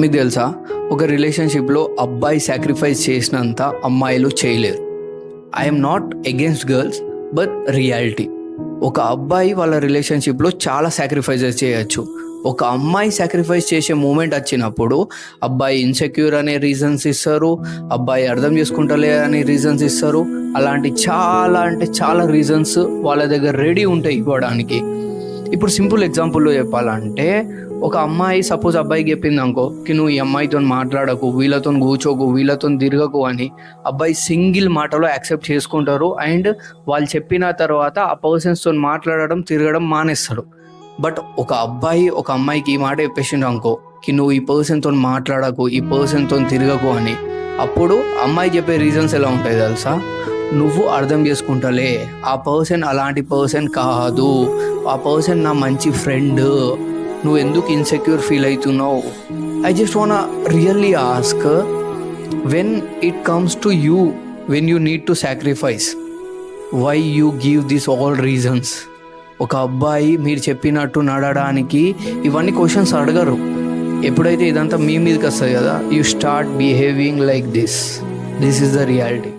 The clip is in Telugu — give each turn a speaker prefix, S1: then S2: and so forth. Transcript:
S1: మీకు తెలుసా, ఒక రిలేషన్షిప్లో అబ్బాయి సాక్రిఫైస్ చేసినంత అమ్మాయిలు చేయలేరు. I'm not against girls, but reality. ఒక అబ్బాయి వాళ్ళ రిలేషన్షిప్లో చాలా సాక్రిఫైజెస్ చేయొచ్చు. ఒక అమ్మాయి సాక్రిఫైస్ చేసే మూమెంట్ వచ్చినప్పుడు అబ్బాయి ఇన్సెక్యూర్ అనే రీజన్స్ ఇస్తారు, అబ్బాయి అర్థం చేసుకుంటలే అనే రీజన్స్ ఇస్తారు. అలాంటి చాలా అంటే చాలా రీజన్స్ వాళ్ళ దగ్గర రెడీ ఉంటాయి ఇవ్వడానికి. ఇప్పుడు సింపుల్ ఎగ్జాంపుల్లో చెప్పాలంటే, ఒక అమ్మాయి సపోజ్ అబ్బాయికి చెప్పింది అనుకో, నువ్వు ఈ అమ్మాయితో మాట్లాడకు, వీళ్ళతో కూర్చోకు, వీళ్ళతో తిరగకు అని. అబ్బాయి సింగిల్ మాటలో యాక్సెప్ట్ చేసుకుంటారు అండ్ వాళ్ళు చెప్పిన తర్వాత ఆ పర్సన్స్తో మాట్లాడడం తిరగడం మానేస్తారు. బట్ ఒక అబ్బాయి ఒక అమ్మాయికి ఈ మాట చెప్పేసిండు అనుకో, నువ్వు ఈ పర్సన్తో మాట్లాడకు, ఈ పర్సన్తో తిరగకు అని. అప్పుడు అమ్మాయి చెప్పే రీజన్స్ ఎలా ఉంటాయి తెలుసా? నువ్వు అర్థం చేసుకుంటలే, ఆ పర్సన్ అలాంటి పర్సన్ కాదు, ఆ పర్సన్ నా మంచి ఫ్రెండ్, నువ్వు ఎందుకు ఇన్సెక్యూర్ ఫీల్ అవుతున్నావు? I just want really ask, when it comes to you, when you need to sacrifice, why you give this all reasons? ఒక అబ్బాయి మీరు చెప్పినట్టు నడడానికి ఇవన్నీ క్వశ్చన్స్ అడగరు. ఎప్పుడైతే ఇదంతా మీ మీదకి వస్తుంది కదా, you start behaving like this is the reality.